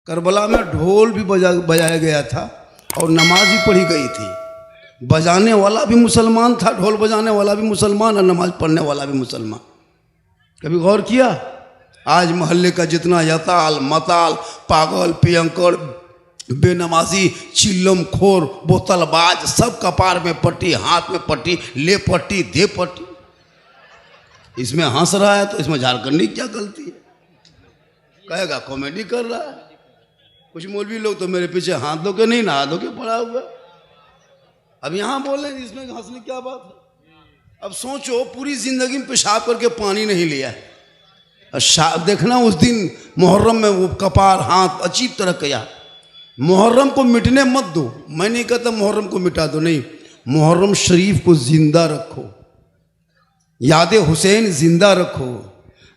Karbala में ढोल भी बजाया गया था और नमाज भी पढ़ी गई थी। बजाने वाला भी मुसलमान था, ढोल बजाने वाला भी मुसलमान और नमाज पढ़ने वाला भी मुसलमान। कभी गौर किया? आज मोहल्ले का जितना यताल मताल पागल पियंकर बेनमाजी चिल्लम खोर बोतलबाज सब कपार में पट्टी, हाथ में पट्टी, ले पट्टी, दे पट्टी। इसमें हंस रहा है तो इसमें झारखंडी क्या गलती है? कहेगा कॉमेडी कर रहा है। कुछ मौलवी लोग तो मेरे पीछे हाथ दो के नहीं नहा दो के पड़ा हुआ। अब यहाँ बोले इसमें हंसने क्या बात है? अब सोचो पूरी जिंदगी में पेशाब करके पानी नहीं लिया है। देखना उस दिन मुहर्रम में वो कपार हाथ अजीब तरह किया। मुहर्रम को मिटने मत दो। मैं नहीं कहता मुहर्रम को मिटा दो, नहीं, मुहर्रम शरीफ को जिंदा रखो, याद हुसैन जिंदा रखो,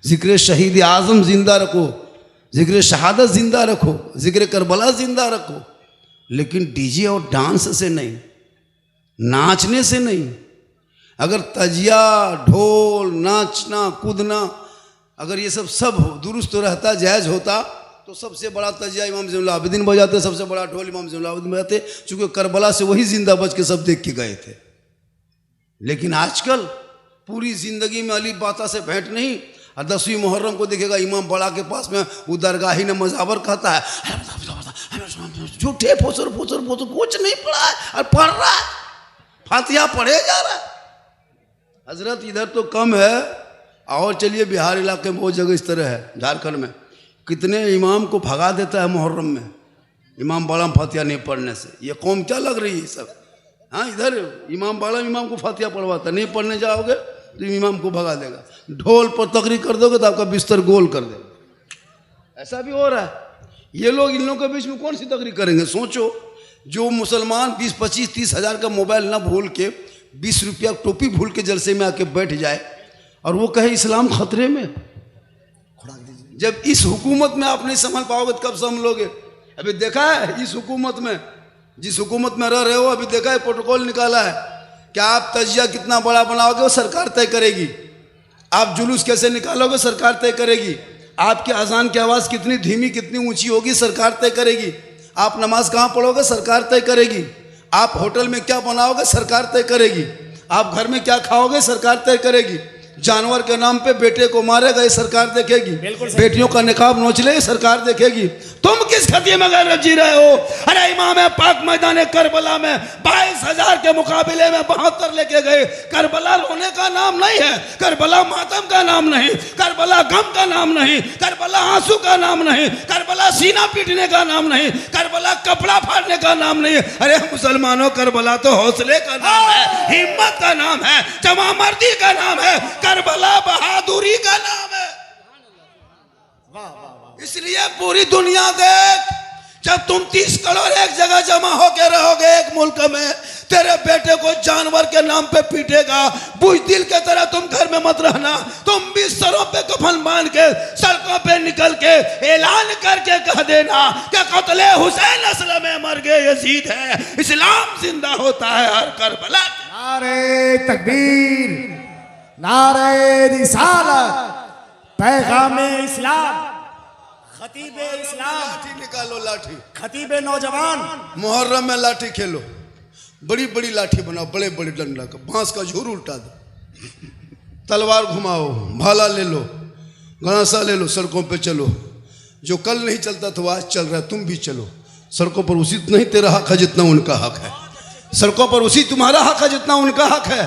जिक्र शहीद आजम जिंदा रखो, जिक्र शहादत जिंदा रखो, जिक्र करबला जिंदा रखो, लेकिन डीजे और डांस से नहीं, नाचने से नहीं। अगर तजिया ढोल नाचना कूदना अगर ये सब दुरुस्त रहता, जायज़ होता तो सबसे बड़ा तजिया इमाम ज़ैनुल आबिदीन बजाते, सबसे बड़ा ढोल इमाम ज़ैनुल आबिदीन बजाते, चूँकि करबला से वही जिंदा बच के सब देख के गए थे। लेकिन आजकल पूरी ज़िंदगी में अली बाता से भेंट नहीं, और 10वीं मुहर्रम को देखेगा इमाम बड़ा के पास में वो दरगाही ने मजावर कहता है, झूठे फोसर फोसर फोसर कुछ नहीं पढ़ा है और पढ़ रहा है, फातिहा पढ़े जा रहा है। हजरत इधर तो कम है, और चलिए बिहार इलाके में बहुत जगह इस तरह है। झारखंड में कितने इमाम को भगा देता है मुहर्रम में, इमाम बाला फातिहा नहीं पढ़ने से। ये कौम क्या लग रही है सब? हाँ, इधर इमाम बाला इमाम को फातिहा पढ़वाता, नहीं पढ़ने जाओगे तो इमाम को भगा देगा। ढोल पर तकरीर कर दोगे तो आपका बिस्तर गोल कर देगा। ऐसा भी हो रहा है। ये लोग इन लोगों के बीच में कौन सी तकरीर करेंगे? सोचो, जो मुसलमान 20, 25, 30 हज़ार का मोबाइल ना भूल के 20 रुपया टोपी भूल के जलसे में आके बैठ जाए और वो कहे इस्लाम खतरे में। जब इस हुकूमत में आप नहीं संभल पाओगे तो कब संभलोगे? अभी देखा है इस हुकूमत में, जिस हुकूमत में रह रहे हो, अभी देखा है प्रोटोकॉल निकाला है कि आप तजिया कितना बड़ा बनाओगे वो सरकार तय करेगी। आप जुलूस कैसे निकालोगे सरकार तय करेगी। आपकी अजान की आवाज़ कितनी धीमी कितनी ऊंची होगी सरकार तय करेगी। आप नमाज कहाँ पढ़ोगे सरकार तय करेगी। आप होटल में क्या बनाओगे सरकार तय करेगी। आप घर में क्या खाओगे सरकार तय करेगी। जानवर के नाम पे बेटे को मारेगा ये सरकार देखेगी। बेटियों का निकाब नोच ले सरकार देखेगी। तुम किस खतिये में गैर जी रहे हो? अरे इमाम पाक मैदान करबला में 22,000 के मुकाबले में 72 लेके गए। करबला रोने का नाम नहीं है, करबला मातम का नाम नहीं, करबला गम का नाम नहीं, करबला आंसू का नाम नहीं, करबला सीना पीटने का नाम नहीं, करबला कपड़ा फाड़ने का नाम नहीं। अरे मुसलमानों, करबला तो हौसले का नाम है, हिम्मत का नाम है, जमामर्दी का नाम है, करबला बहादुरी का नाम है। इसलिए पूरी दुनिया देख, जब तुम 30 करोड़ एक जगह जमा होके रहोगे एक मुल्क में, तेरे बेटे को जानवर के नाम पे पीटेगा, बुज़दिल के तरह तुम घर में मत रहना। तुम भी सरों पे कफन बांध के सड़कों पे निकल के ऐलान करके कह देना कि कत्ले हुसैन असल में मर गए यजीद है, इस्लाम जिंदा होता है हर करबला। नारे तकबीर, नारे रिसालत, पैगामे इस्लाम, खतीबे इस्लाम। लाठी निकालो, लाठी। खतीबे नौजवान, मुहर्रम में लाठी खेलो, बड़ी बड़ी लाठी बनाओ, बड़े बड़े डंडा का, बांस का झूर उल्टा दो, तलवार घुमाओ, भाला ले लो, गणासा ले लो, सड़कों पे चलो। जो कल नहीं चलता तो आज चल रहा है, तुम भी चलो। सड़कों पर उसी नहीं तेरा हक है जितना उनका हक है, सड़कों पर उसी तुम्हारा हक है जितना उनका हक है।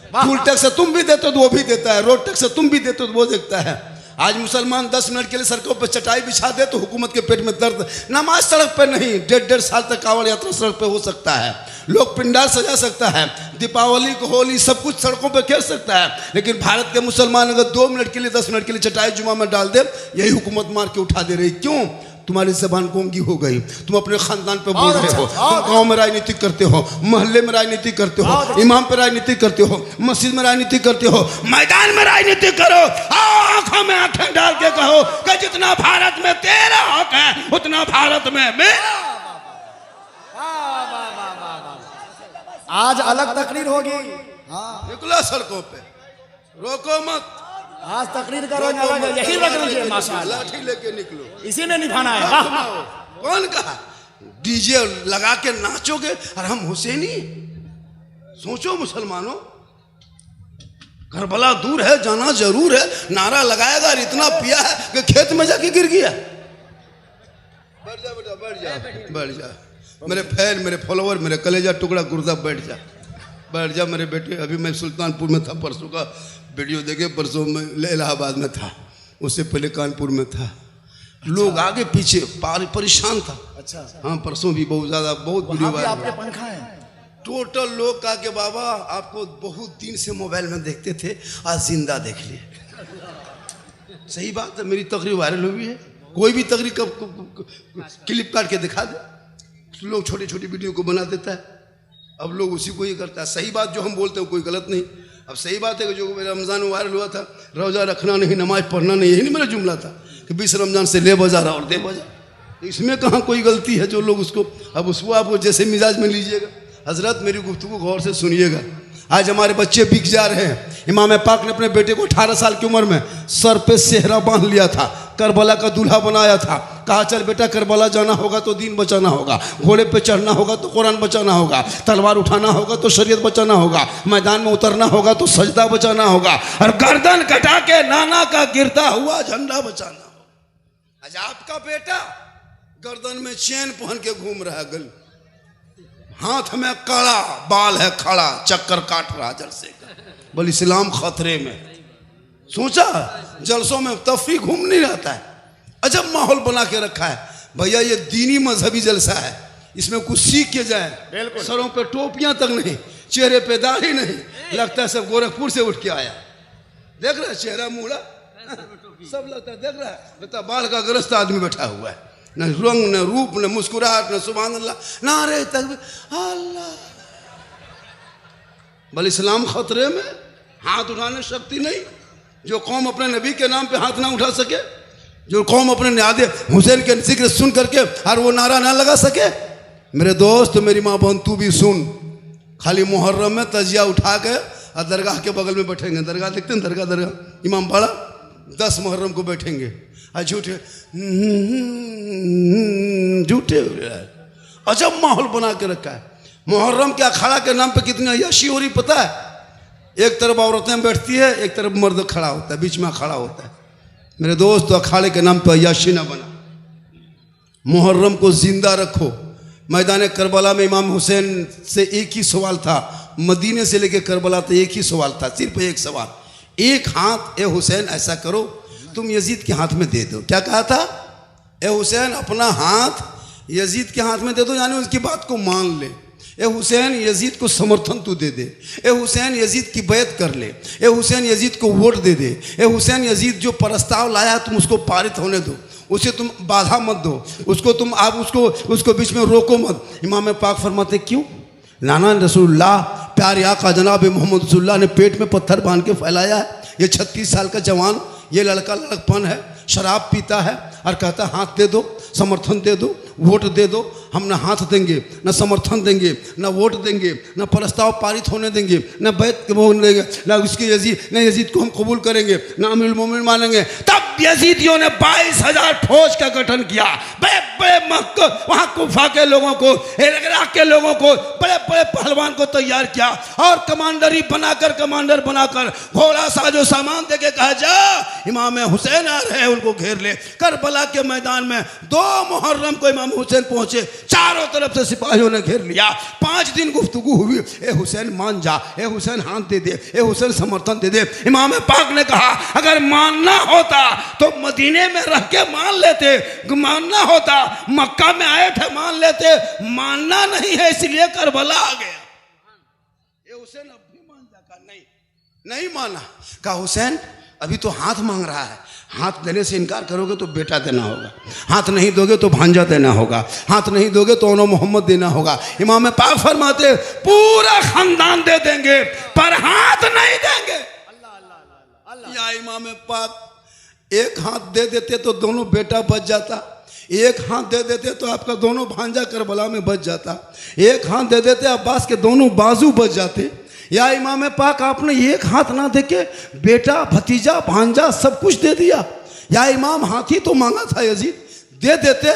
फूल टैक्स तुम भी देते हो तो वो भी देता है, रोड टैक्स तुम भी देते हो तो वो देखता है। आज मुसलमान 10 मिनट के लिए सड़कों पर चटाई बिछा दे तो हुकूमत के पेट में दर्द। नमाज सड़क पर नहीं, 1.5 साल तक कांवड़ यात्रा सड़क पे हो सकता है, लोग पिंडाल सजा सकता है, दीपावली को होली सब कुछ सड़कों पे खेल सकता है। लेकिन भारत के मुसलमान अगर 2 मिनट के लिए 10 मिनट के लिए चटाई जुमा में डाल दे, यही हुकूमत मार के उठा दे रही। क्यों? तुम्हारी जबान गोंगी हो गई, तुम अपने खानदान पे बोल रहे हो, तुम गांव में राजनीति करते हो, मोहल्ले में राजनीति करते हो, इमाम पे राजनीति करते हो, मस्जिद में राजनीति करते हो, मैदान में राजनीति करो। आंखों में आंखें डाल के कहो कि जितना भारत में तेरा हक है उतना भारत में मेरा। आज अलग तकरीर होगी। निकलो सड़कों पे, रोको मत। आज तकरीर करोगे अलग, यही लग रही है माशाअल्लाह। लाठी लेके निकलो, इसी में निभाना है। वाह। कौन कहा? डीजे लगा के नाचोगे और हम हुसैनी? सोचो मुसलमानों, करबला दूर है, जाना जरूर है। नारा लगाएगा और इतना पिया है कि खेत में जाके गिर गया। बैठ जा बेटा, बैठ जा, बैठ जा मेरे फैन, मेरे फॉलोवर, मेरे कलेजा टुकड़ा गुर्दा, बैठ जा, बैठ जा मेरे बेटे। अभी मैं सुल्तानपुर में था, परसों का वीडियो देखे, परसों में इलाहाबाद में था, उससे पहले कानपुर में था। लोग आगे पीछे परेशान था। अच्छा, हाँ, परसों भी बहुत ज्यादा, बहुत वीडियो वहाँ भी आपके वायरल। पंखा है। टोटल लोग कहा कि बाबा आपको बहुत दिन से मोबाइल में देखते थे, आज जिंदा देख लिए। सही बात है, मेरी तकरीर वायरल हुई है। कोई भी तकरीर क्लिप काट के दिखा दे, लोग छोटी छोटी वीडियो को बना देता है। अब लोग उसी को ही करता है। सही बात जो हम बोलते हैं कोई गलत नहीं। अब सही बात है कि जो मेरा रमज़ान में वायरल हुआ था, रोज़ा रखना नहीं, नमाज पढ़ना नहीं, यही नहीं मेरा जुमला था कि 20 रमज़ान से ले बजा रहा और दे बजा। इसमें कहाँ कोई गलती है? जो लोग उसको, अब उसको आप जैसे मिजाज में लीजिएगा। हजरत मेरी गुफ्तगू गौर से सुनिएगा। आज हमारे बच्चे बिक जा रहे हैं। इमाम पाक ने अपने बेटे को 18 साल की उम्र में सर पे सेहरा बांध लिया था, करबला का दूल्हा बनाया था। कहा चल बेटा करबला जाना होगा तो दीन बचाना होगा, घोड़े पे चढ़ना होगा तो कुरान बचाना होगा, तलवार उठाना होगा तो शरीयत बचाना होगा, मैदान में उतरना होगा तो सजदा बचाना होगा, और गर्दन कटा के नाना का गिरता हुआ झंडा बचाना होगा। आज आपका बेटा गर्दन में चेन पहन के घूम रहा है, गल हाथ में कड़ा, बाल है खड़ा, चक्कर काट रहा जलसे का। बोल इस्लाम खतरे में। सोचा जलसों में तफरी घूम नहीं रहता है। अजब माहौल बना के रखा है। भैया ये दीनी मजहबी जलसा है, इसमें कुछ सीख के जाए। बिल्कुल। सरों पे टोपियां तक नहीं, चेहरे पे दाढ़ी नहीं, लगता है सब गोरखपुर से उठ के आया। देख रहा है चेहरा मुड़ा सब लगता है, देख रहा है बता बाल का ग्रस्त आदमी बैठा हुआ है, न रंग न रूप न मुस्कुराहट न सुभान अल्लाह नारे तकबीर अल्लाह। बल इस्लाम खतरे में, हाथ उठाने शक्ति नहीं। जो कौम अपने नबी के नाम पे हाथ ना उठा सके, जो कौम अपने न्यादे हुसैन के जिक्र सुन करके और वो नारा ना लगा सके, मेरे दोस्त मेरी माँ बहन तू भी सुन, खाली मुहर्रम में तजिया उठा के और दरगाह के बगल में बैठेंगे। दरगाह देखते हैं, दरगाह इमाम बाड़ा 10 मुहर्रम को बैठेंगे और झूठे झूठे। अजब माहौल बना के रखा है। मुहर्रम के अखाड़ा के नाम पे कितनी अय्याशी हो रही पता है? एक तरफ औरतें बैठती है, एक तरफ मर्द खड़ा होता है, बीच में अखाड़ा होता है। मेरे दोस्त अखाड़े के नाम पे अय्याशी ना बना, मुहर्रम को जिंदा रखो। मैदान करबला में इमाम हुसैन से एक ही सवाल था, मदीने से लेकर करबला तक एक ही सवाल था, सिर्फ एक सवाल, एक हाथ ए हुसैन ऐसा करो तुम यजीद के हाथ में दे दो। क्या कहा था? ए हुसैन अपना हाथ यजीद के हाथ में दे दो, यानी उसकी बात को मान ले। ए हुसैन यजीद को समर्थन तू दे दे। ए हुसैन यजीद की बैत कर ले। ए हुसैन यजीद को वोट दे दे। ए हुसैन यजीद जो प्रस्ताव लाया तुम उसको पारित होने दो, उसे तुम बाधा मत दो, उसको तुम आप उसको बीच में रोको मत। इमाम पाक फरमाते क्यों? नाना रसूलुल्लाह प्यारे आका जनाब मोहम्मद रसूलुल्लाह ने पेट में पत्थर बांध के फैलाया है। ये 36 साल का जवान, ये लड़का लड़कपन है, शराब पीता है और कहता है हाथ दे दो, समर्थन दे दो, वोट दे दो। हम न हाथ देंगे, न समर्थन देंगे, न वोट देंगे, न प्रस्ताव पारित होने देंगे, न बैत होने देंगे, न उसके यजीद को हम कबूल करेंगे, न अमीरुल मोमिनीन मानेंगे। तब यजीदियों ने 22,000 फौज का गठन किया। बड़े बड़े मक्का वहाँ कुफा के लोगों को, इराक के लोगों को, बड़े बड़े पहलवान को तैयार किया और कमांडर बनाकर घोड़ा साजो सामान दे के कहा जा इमाम हुसैन आ रहे हैं, उनको घेर ले। करबला के मैदान में 2 मुहर्रम को इमाम हुसैन पहुंचे, चारों तरफ से सिपाहियों ने घेर लिया। 5 दिन गुफ्तगू हुई, ए हुसैन मान जा, ए हुसैन हाथ दे दे, ए हुसैन समर्थन दे दे। इमाम पाक ने कहा अगर मानना होता तो मदीने में रह के मान लेते, मानना होता मक्का में आए थे मान लेते, मानना नहीं है इसलिए करबला आ गया। ए हुसैन अब भी मान जा, नहीं माना। कहा हुसैन अभी तो हाथ मांग रहा है, हाथ देने से इनकार करोगे तो बेटा देना होगा, हाथ नहीं दोगे तो भांजा देना होगा, हाथ नहीं दोगे तो ओनो मोहम्मद देना होगा। इमाम पाक फरमाते पूरा खानदान दे देंगे पर हाथ नहीं देंगे। या इमाम पाक एक हाथ दे देते तो दोनों बेटा बच जाता, एक हाथ दे देते तो आपका दोनों भांजा करबला में बच जाता, एक हाथ दे देते अब्बास के दोनों बाजू बच जाते। या इमाम पाक आपने एक हाथ ना देके बेटा भतीजा भांजा सब कुछ दे दिया। या इमाम हाथी तो मांगा था यजीद, दे देते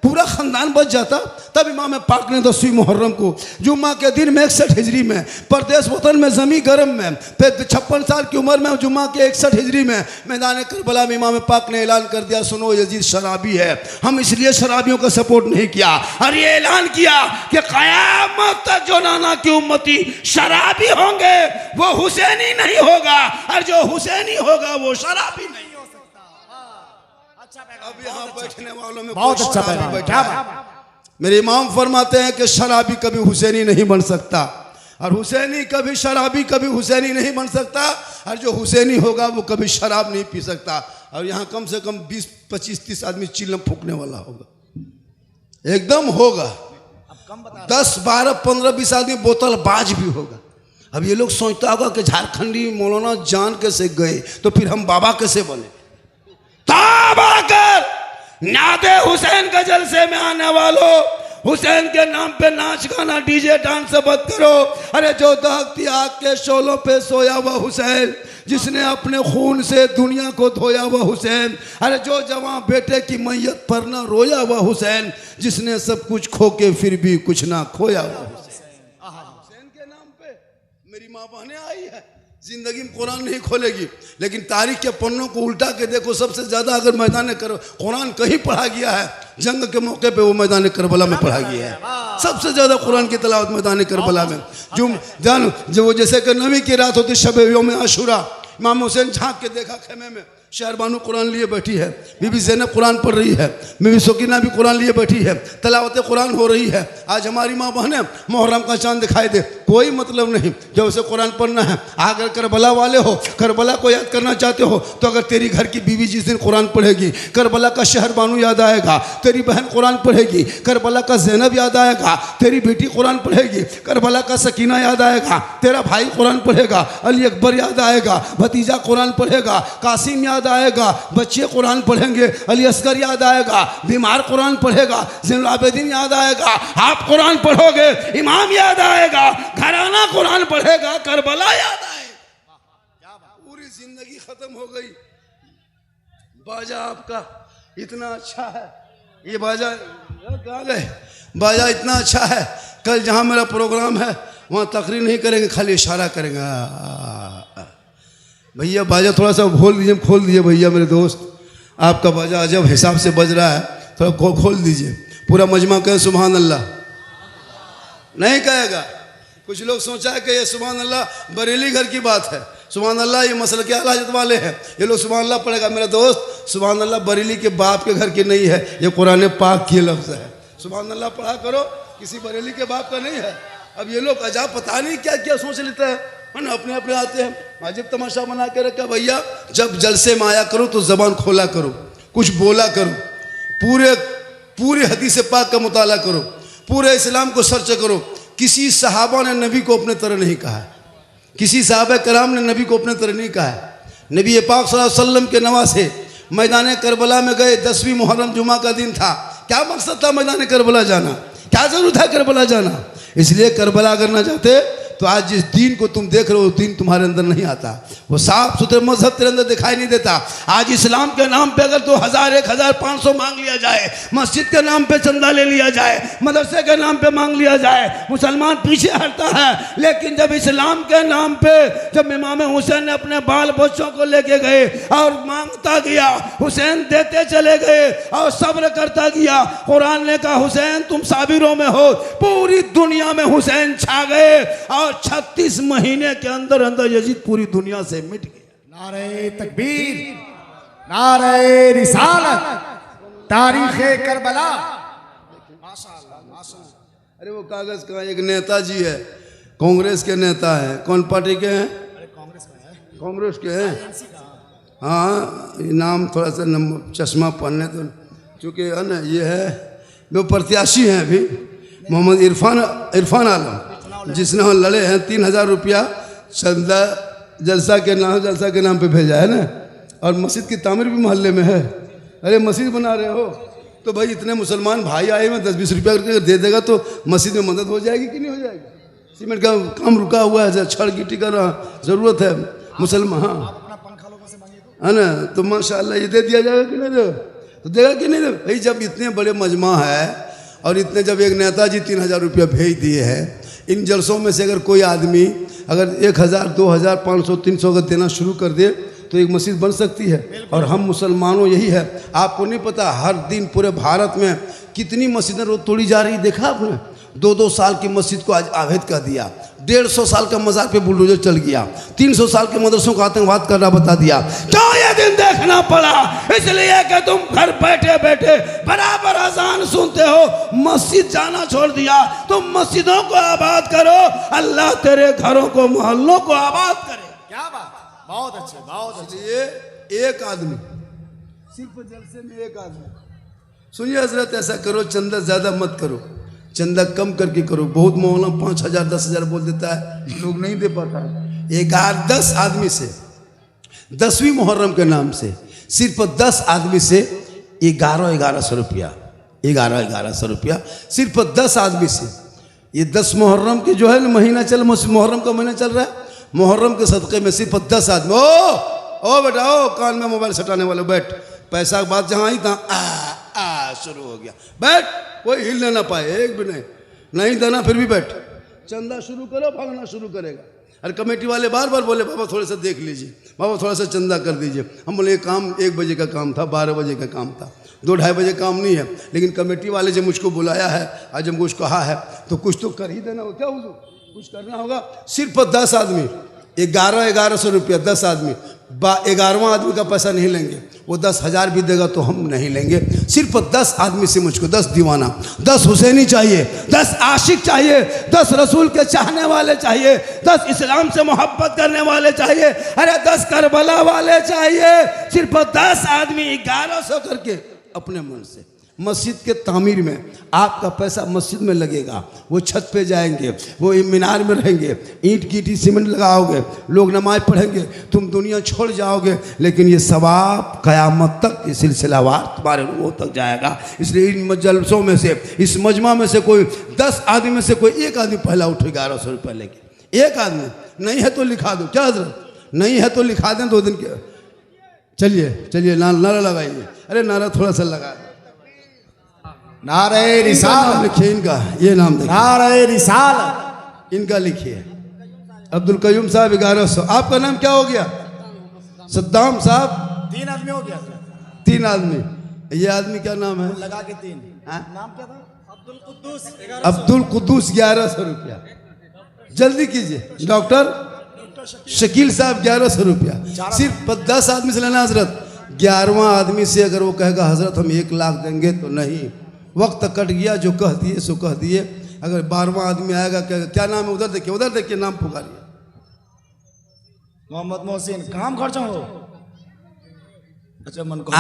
पूरा खानदान ख़ानदान बच जाता। तब इमाम पाक ने 10वीं मुहर्रम को जुम्मा के दिन में 61 हिजरी में परदेश वतन में ज़मी गरम में फिर 56 साल की उम्र में जुम्मा के 61 हिजरी में मैदान करबला में इमाम पाक ने ऐलान कर दिया, सुनो यजीद शराबी है। हम इसलिए शराबियों का सपोर्ट नहीं किया और ये ऐलान किया कि क़यामत तक जो नाना की उम्मती शराबी होंगे वो हुसैनी नहीं होगा, और जो हुसैनी होगा वो शराबी नहीं हो सकता। अच्छा अब यहाँ बैठने वालों में बहुत कोई अच्छा शराबी पैगाम, बैठा क्या है। बात। मेरे इमाम फरमाते हैं कि शराबी कभी हुसैनी नहीं बन सकता, और हुसैनी कभी शराबी कभी हुसैनी नहीं बन सकता, और जो हुसैनी होगा वो कभी शराब नहीं पी सकता। और यहाँ कम से कम 20, 25, 30 आदमी चिल्लम फूकने वाला होगा, एकदम होगा। अब कम बता 10, 12, 15, 20 आदमी बोतल बाज भी होगा। अब ये लोग सोचता होगा कि झारखंडी मौलाना जान कैसे गए तो फिर हम बाबा कैसे बने। तब आकर नादे हुसैन के जलसे में आने वालों, हुसैन के नाम पे नाच गाना डीजे डांस मत करो। अरे जो दहकती आग के शोलों पे सोया हुआ हुसैन, जिसने अपने खून से दुनिया को धोया हुआ हुसैन, अरे जो जवां बेटे की मैयत पर ना रोया हुआ हुसैन, जिसने सब कुछ खो के फिर भी कुछ ना खोया हुआ हुसैन के नाम पे मेरी माँ बहने आई है। जिंदगी में कुरान नहीं खोलेगी, लेकिन तारीख के पन्नों को उल्टा के देखो, सबसे ज्यादा अगर मैदान कुरान कहीं पढ़ा गया है जंग के मौके पे वो मैदान करबला में पढ़ा गया है। सबसे ज्यादा कुरान की तिलावत मैदान करबला में। जो वो जैसे कि नवी की रात होती शब यौम आशूरा, इमाम हुसैन झांक के देखा खेमे में शहरबानू कुरान लिए बैठी है, बीबी ज़ैनब कुरान पढ़ रही है, बीबी सुकीना भी कुरान लिए बैठी है, तलावत कुरान हो रही है। आज हमारी माँ बहनें मुहर्रम का चांद दिखाई दे, कोई मतलब नहीं, जब उसे कुरान पढ़ना है। अगर करबला वाले हो, करबला को याद करना चाहते हो, तो अगर तेरी घर की बीवी जिस दिन कुरान पढ़ेगी, करबला का शहरबानू याद आएगा, तेरी बहन कुरान पढ़ेगी, करबला का ज़ैनब याद आएगा, तेरी बेटी कुरान पढ़ेगी, करबला का सकीना याद आएगा, तेरा भाई कुरान पढ़ेगा, अली अकबर याद आएगा, भतीजा कुरान पढ़ेगा, कासिम याद आएगा, बच्चे कुरान पढ़ेंगे, अली असगर याद आएगा, बीमार कुरान पढ़ेगा, ज़ैनुल आबिदीन याद आएगा, आप कुरान पढ़ोगे, इमाम याद आएगा, घराना कुरान पढ़ेगा, करबला याद आएगा। पूरी जिंदगी खत्म हो गई। बाजा आपका इतना अच्छा है, ये बाजा कहाँ गए? बाजा इतना अच्छा है, कल जहाँ मेरा प्रोग्राम है वहाँ तकरीर नहीं करेंगे, खाली इशारा करेंगे। भैया बाजा थोड़ा सा खोल दीजिए भैया मेरे दोस्त, आपका बाजा अजब हिसाब से बज रहा है, थोड़ा खोल दीजिए। पूरा मजमा कहें सुभान अल्लाह। नहीं कहेगा। कुछ लोग सोचा है कि ये सुभान अल्लाह बरेली घर की बात है, सुभान अल्लाह ये मसल के आला हजरत वाले हैं, ये लोग सुभान अल्लाह पढ़ेगा। मेरा दोस्त सुभान अल्लाह बरेली के बाप के घर की नहीं है, ये कुरान पाक की लफ्ज़ है। सुभान अल्लाह पढ़ा करो, किसी बरेली के बाप का नहीं है। अब ये लोग अजाब पता नहीं क्या क्या सोच लेते हैं, ना अपने अपने आते हैं, अजीब तमाशा बना के रखा। भैया जब जलसे में आया करो तो जबान खोला करो, कुछ बोला करो, पूरे हदीस पाक का मुताला करो, पूरे इस्लाम को सर्च करो। किसी सहाबा ने नबी को अपने तरह नहीं कहा है, किसी सहाबा कराम ने नबी को अपने तरह नहीं कहा है। नबी पाक सल्लल्लाहु अलैहि वसल्लम के नवासे मैदान करबला में गए, 10वीं मुहर्रम जुमा का दिन था। क्या मकसद था मैदान करबला जाना? क्या जरूरत है करबला जाना? इसलिए करबला अगर ना जाते तो आज जिस दीन को तुम देख रहे हो दीन तुम्हारे अंदर नहीं आता, वो साफ सुथरे मजहब तेरे अंदर दिखाई नहीं देता। आज इस्लाम के नाम पे अगर 2000, 1500 मांग लिया जाए, मस्जिद के नाम पे चंदा ले लिया जाए, मदरसे के नाम पे मांग लिया जाए, मुसलमान पीछे हटता है। लेकिन जब इस्लाम के नाम पे जब इमाम हुसैन ने अपने बाल बच्चों को लेके गए और मांगता गया, हुसैन देते चले गए और सब्र करता गया। कुरान ने कहा हुसैन तुम साबिरों में हो। पूरी दुनिया में हुसैन छा गए और 36 महीने के अंदर अंदर यजीद पूरी दुनिया से मिट गया। नारे तकबीर, नारे रिसालत, तारीखे करबला। माशाअल्लाह माशाअल्लाह। अरे वो कागज का एक नेताजी है, कांग्रेस के नेता है। कौन पार्टी के हैं? कांग्रेस के हैं। हाँ नाम थोड़ा सा चश्मा पहनने तो चूँकि है ना, ये है वो प्रत्याशी हैं अभी, मोहम्मद इरफान आलम, जिसने वहाँ लड़े हैं। 3000 रुपया चंदा जलसा के नाम पे भेजा है ना, और मस्जिद की तामीर भी मोहल्ले में है। अरे मस्जिद बना रहे हो तो भाई इतने मुसलमान भाई आए में 10-20 रुपया करके दे देगा तो मस्जिद में मदद हो जाएगी कि नहीं हो जाएगी? सीमेंट का काम रुका हुआ है, छड़ गिट्टी का ज़रूरत है मुसलमान, हाँ है ना, तो माशाल्लाह ये दे दिया जाएगा कि नहीं? तो देगा कि नहीं? भाई जब इतने बड़े मजमा है और इतने जब एक नेताजी 3,000 रुपया भेज दिए हैं, इन जलसों में से अगर कोई आदमी अगर 1,000 2,000 500 300 अगर देना शुरू कर दे तो एक मस्जिद बन सकती है। और हम मुसलमानों यही है, आपको नहीं पता हर दिन पूरे भारत में कितनी मस्जिदें रोज तोड़ी जा रही, देखा आपने? 2-2 साल की मस्जिद को आज अवैध कर दिया, 150 साल का मजार पे बुलडोजर चल गया, 300 साल के मदरसों को आतंकवाद करना बता दिया। क्यों ये दिन देखना पड़ा? इसलिए कि तुम घर बैठे बैठे बराबर अजान सुनते हो, मस्जिद जाना छोड़ दिया। तुम मस्जिदों को आबाद करो, अल्लाह तेरे घरों को मोहल्लों को आबाद करे। क्या बात, बहुत अच्छे, बहुत अच्छे। ये एक आदमी, सिर्फ जलसे में एक आदमी। सुनिए हजरत, ऐसा करो, चंदा ज्यादा मत करो, चंदा कम करके करो। बहुत मौलाना 5,000 10,000 बोल देता है, लोग नहीं दे पाता है। 10 आदमी से 10वीं मुहर्रम के नाम से सिर्फ 10 आदमी से 11,100 रुपया, 11,100 रुपया सिर्फ 10 आदमी से। ये 10 मुहर्रम के जो है ना महीना चल, मुहर्रम का महीना चल रहा है, मुहर्रम के सदक़े में सिर्फ 10 आदमी। ओ बेटा, ओ कान में मोबाइल सटाने वाले, बैठ। पैसा की बात जहाँ आई तहाँ शुरू हो गया, बैठ, कोई हिलने ना पाए, एक भी नहीं देना फिर भी बैठ। चंदा शुरू करो, भागना शुरू करेगा। अरे कमेटी वाले बार बार बोले, बाबा थोड़ा सा देख लीजिए, बाबा थोड़ा सा चंदा कर दीजिए। हम बोले काम 1 बजे का काम था, 12 बजे का काम था, 2-2:30 बजे काम नहीं है। लेकिन कमेटी वाले जब मुझको बुलाया है, आज जब मुझको कहा है तो कुछ तो कर ही देना हो, क्या हुजूर, कुछ करना होगा। सिर्फ 10 आदमी 11,100 रुपया, 10 आदमी। 11वां आदमी का पैसा नहीं लेंगे, वो 10,000 भी देगा तो हम नहीं लेंगे। सिर्फ 10 आदमी से मुझको 10 दीवाना, 10 हुसैनी चाहिए, 10 आशिक चाहिए, 10 रसूल के चाहने वाले चाहिए, 10 इस्लाम से मोहब्बत करने वाले चाहिए, अरे 10 करबला वाले चाहिए। सिर्फ 10 आदमी 1,100 करके अपने मन से मस्जिद के तामीर में आपका पैसा मस्जिद में लगेगा। वो छत पे जाएंगे, वो मीनार में रहेंगे, ईंट गिट्टी सीमेंट लगाओगे, लोग नमाज पढ़ेंगे, तुम दुनिया छोड़ जाओगे, लेकिन ये सवाब क़यामत तक ये सिलसिलावार तुम्हारे रूहों तक जाएगा। इसलिए इन जलसों में से, इस मजमा में से कोई 10 आदमी में से कोई एक आदमी पहला उठे 1,100 रुपये लेके। एक आदमी नहीं है तो लिखा दो, क्या हजरत, नहीं है तो लिखा दें 2 दिन के। चलिए नारा लगाइए, अरे नारा थोड़ा सा लगा, नारे रिसालत लिखिए, इनका ये नाम देखिए, नारे रिसालत, इनका लिखिए, अब्दुल कयूम साहब 1,100। आपका नाम क्या हो गया? सद्दाम साहब। 3 आदमी हो गया, 3 आदमी। ये आदमी क्या नाम है? लगा के 3। हाँ? नाम क्या था? अब्दुल कुद्दूस। अब्दुल कुद्दूस 1,100 रुपया, जल्दी कीजिए। डॉक्टर शकील साहब 1,100 रुपया। सिर्फ 10 आदमी से लेना हजरत। 11वां आदमी से अगर वो कहेगा हजरत हम 1 लाख देंगे तो नहीं, वक्त कट गया, जो कह दिए सो कह दिए। अगर 12वां आदमी आएगा, क्या नाम है, उधर देखिए नाम पुकारिए। मोहम्मद मोहसिन। काम खर्चा हो? अच्छा, मन को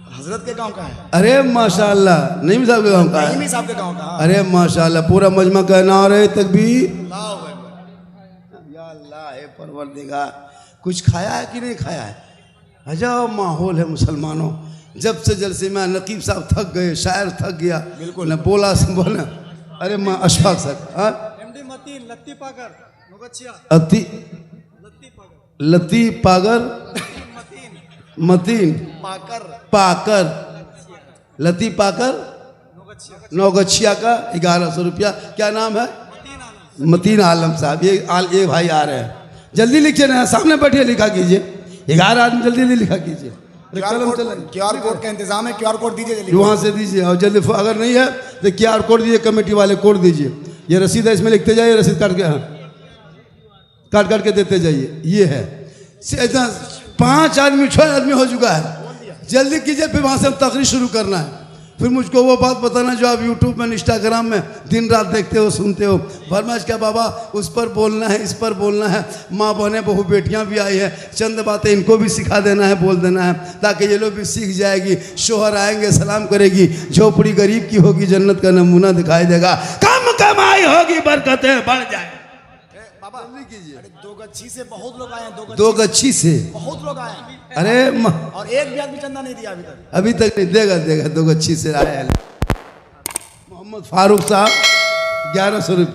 हजरत के गांव का है? अरे माशाल्लाह, नईम साहब के गांव का है? नईमी साहब के गांव का। अरे माशाल्लाह, पूरा मजमा का नारे तकबीर, या अल्लाह है परवरदिगार। कुछ खाया है कि नहीं खाया है? अजब माहौल है मुसलमानों। जब से जलसे में नकीब साहब थक गए, शायर थक गया, बिल्कुल न बोला से बोला। अरे माँ अशफाक साहब, एमडी मतीन लत्ती पाकर नोगच्छिया अति लती पागर मतीन पाकर लती पाकर नौगछिया का 1,100 रुपया। क्या नाम है? मतीन आलम साहब। ये भाई आ रहे हैं, जल्दी लिखिए ना, सामने बैठिए, लिखा कीजिए। 11 आदमी जल्दी लिखा कीजिए। QR कोड का इंतजाम है, QR कोड दीजिए जल्दी। वहाँ से दीजिए, और जल्दी अगर नहीं है तो QR कोड दीजिए, कमेटी वाले कोड दीजिए। ये रसीद है, इसमें लिखते जाइए, रसीद काट के, हाँ काट के देते जाइए। ये है इतना 5 आदमी 6 आदमी हो चुका है, जल्दी कीजिए। फिर वहाँ से हम तकरीर शुरू करना है। फिर मुझको वो बात बताना जो आप यूट्यूब में इंस्टाग्राम में दिन रात देखते हो, सुनते हो। फरमाइश क्या बाबा, उस पर बोलना है, इस पर बोलना है, माँ बहनें बहू बेटियाँ भी आई है, चंद बातें इनको भी सिखा देना है, बोल देना है, ताकि ये लोग भी सीख जाएगी। शोहर आएंगे सलाम करेगी, झोपड़ी गरीब की होगी, जन्नत का नमूना दिखाई देगा, कम कमाई होगी, बरकतें बढ़ जाए। बाबा कीजिए। 2 गच्छी से बहुत लोग आए हैं, 2 गच्छी से बहुत लोग आए हैं। अरे और एक भी आदमी चंदा नहीं दिया अभी तक नहीं देगा 2 गच्छी से आया है। मोहम्मद फारूक साहब 1,100 रुपये।